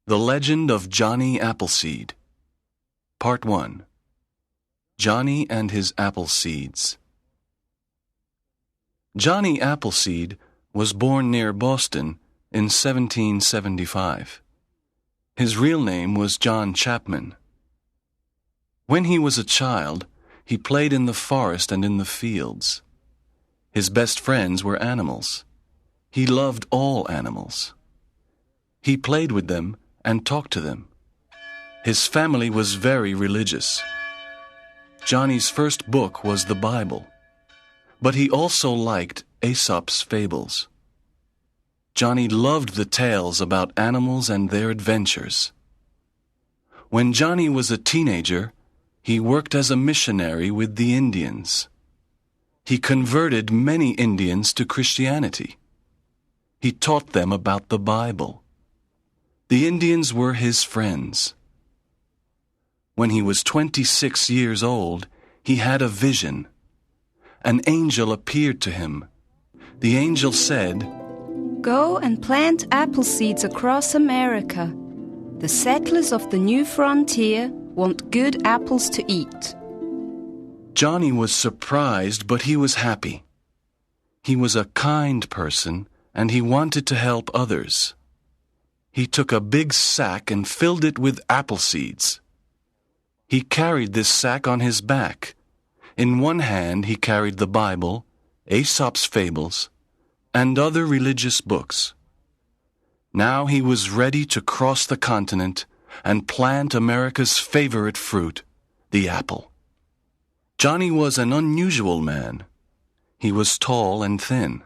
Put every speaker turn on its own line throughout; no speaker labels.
The Legend of Johnny Appleseed. Part 1. Johnny and His Apple Seeds. Johnny Appleseed was born near Boston in 1775. His real name was John Chapman. When he was a child, he played in the forest and in the fields. His best friends were animals. He loved all animals. He played with them and talked to them. His family was very religious. Johnny's first book was the Bible, but he also liked Aesop's fables. Johnny loved the tales about animals and their adventures. When Johnny was a teenager, he worked as a missionary with the Indians. He converted many Indians to Christianity. He taught them about the Bible. The Indians were his friends. When he was 26 years old, he had a vision. An angel appeared to him. The angel said,
"Go and plant apple seeds across America. The settlers of the new frontier want good apples to eat."
Johnny was surprised, but he was happy. He was a kind person, and he wanted to help others. He took a big sack and filled it with apple seeds. He carried this sack on his back. In one hand he carried the Bible, Aesop's fables, and other religious books. Now he was ready to cross the continent and plant America's favorite fruit, the apple. Johnny was an unusual man. He was tall and thin.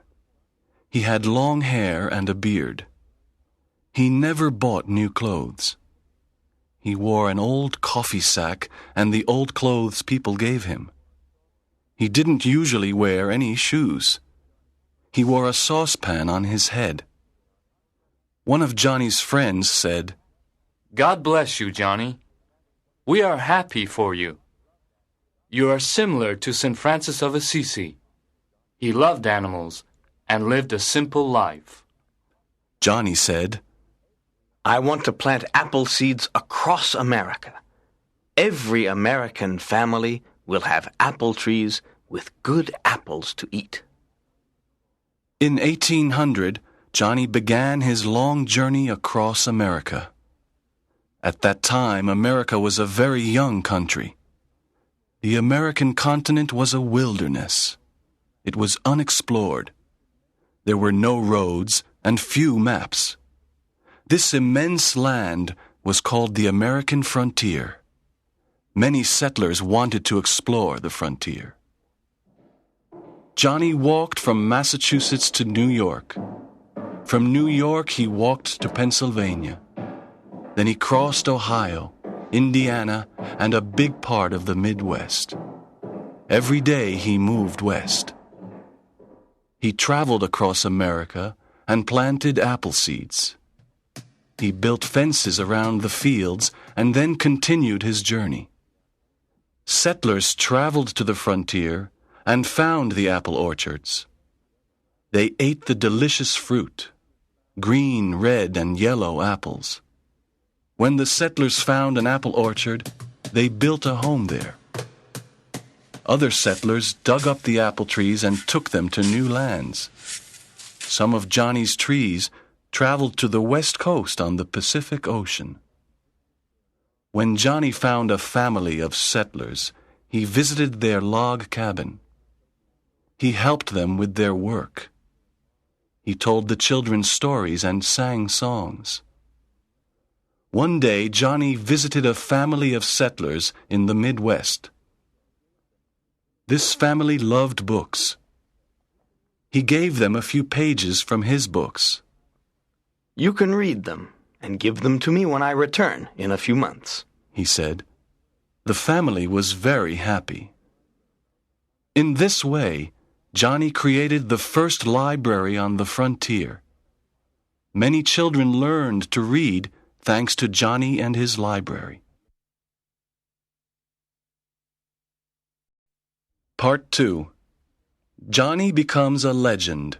He had long hair and a beard. He never bought new clothes. He wore an old coffee sack and the old clothes people gave him. He didn't usually wear any shoes. He wore a saucepan on his head. One of Johnny's friends said,
"God bless you, Johnny. We are happy for you. You are similar to St. Francis of Assisi. He loved animals and lived a simple life."
Johnny said,
"I want to plant apple seeds across America. Every American family will have apple trees with good apples to eat."
In 1800, Johnny began his long journey across America. At that time, America was a very young country. The American continent was a wilderness. It was unexplored. There were no roads and few maps. This immense land was called the American frontier. Many settlers wanted to explore the frontier. Johnny walked from Massachusetts to New York. From New York he walked to Pennsylvania. Then he crossed Ohio, Indiana, and a big part of the Midwest. Every day he moved west. He traveled across America and planted apple seeds. He built fences around the fields and then continued his journey. Settlers traveled to the frontier and found the apple orchards. They ate the delicious fruit, green, red, and yellow apples. When the settlers found an apple orchard, they built a home there. Other settlers dug up the apple trees and took them to new lands. Some of Johnny's trees traveled to the west coast on the Pacific Ocean. When Johnny found a family of settlers, he visited their log cabin. He helped them with their work. He told the children stories and sang songs. One day, Johnny visited a family of settlers in the Midwest. This family loved books. He gave them a few pages from his books.
"You can read them and give them to me when I return in a few months," he said.
The family was very happy. In this way, Johnny created the first library on the frontier. Many children learned to read thanks to Johnny and his library. Part 2. Johnny becomes a legend.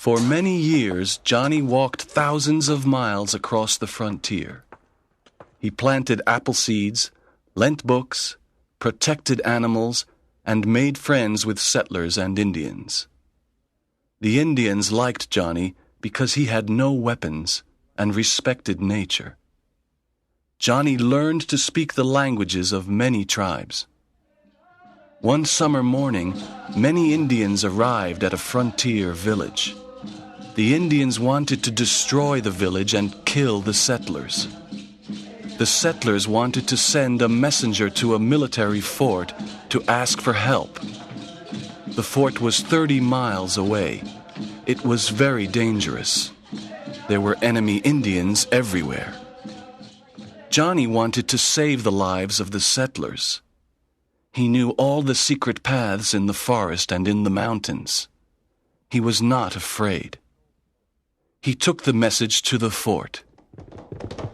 For many years, Johnny walked thousands of miles across the frontier. He planted apple seeds, lent books, protected animals, and made friends with settlers and Indians. The Indians liked Johnny because he had no weapons and respected nature. Johnny learned to speak the languages of many tribes. One summer morning, many Indians arrived at a frontier village. The Indians wanted to destroy the village and kill the settlers. The settlers wanted to send a messenger to a military fort to ask for help. The fort was 30 miles away. It was very dangerous. There were enemy Indians everywhere. Johnny wanted to save the lives of the settlers. He knew all the secret paths in the forest and in the mountains. He was not afraid. He took the message to the fort.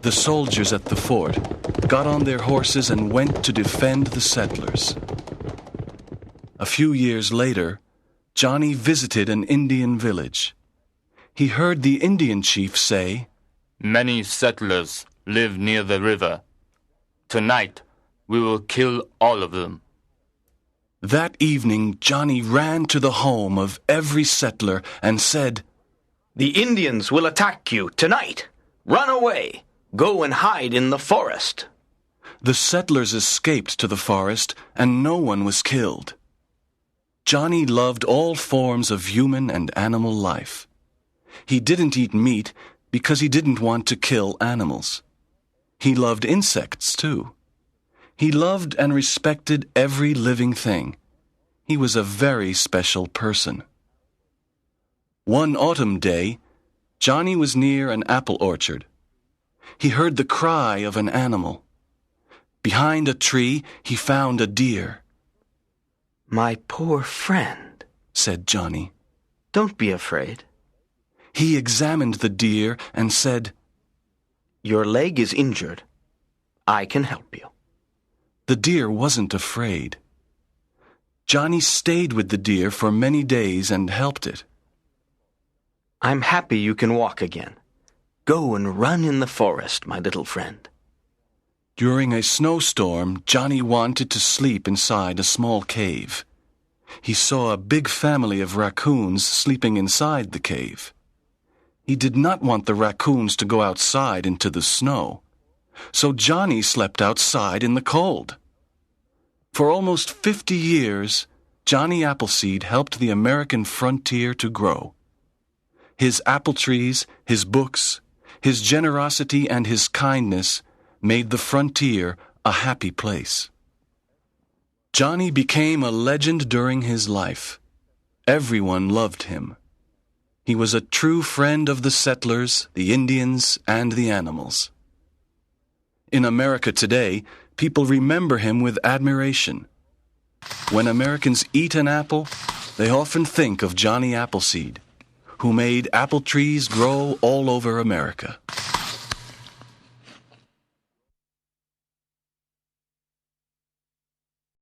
The soldiers at the fort got on their horses and went to defend the settlers. A few years later, Johnny visited an Indian village. He heard the Indian chief say,
"Many settlers live near the river. Tonight, we will kill all of them."
That evening, Johnny ran to the home of every settler and said,
"The Indians will attack you tonight. Run away. Go and hide in the forest."
The settlers escaped to the forest, and no one was killed. Johnny loved all forms of human and animal life. He didn't eat meat because he didn't want to kill animals. He loved insects, too. He loved and respected every living thing. He was a very special person. One autumn day, Johnny was near an apple orchard. He heard the cry of an animal. Behind a tree, he found a deer.
"My poor friend,"
said Johnny.
"Don't be afraid."
He examined the deer and said,
"Your leg is injured. I can help you."
The deer wasn't afraid. Johnny stayed with the deer for many days and helped it.
"I'm happy you can walk again. Go and run in the forest, my little friend."
During a snowstorm, Johnny wanted to sleep inside a small cave. He saw a big family of raccoons sleeping inside the cave. He did not want the raccoons to go outside into the snow, so Johnny slept outside in the cold. For almost 50 years, Johnny Appleseed helped the American frontier to grow. His apple trees, his books, his generosity, and his kindness made the frontier a happy place. Johnny became a legend during his life. Everyone loved him. He was a true friend of the settlers, the Indians, and the animals. In America today, people remember him with admiration. When Americans eat an apple, they often think of Johnny Appleseed, who made apple trees grow all over America.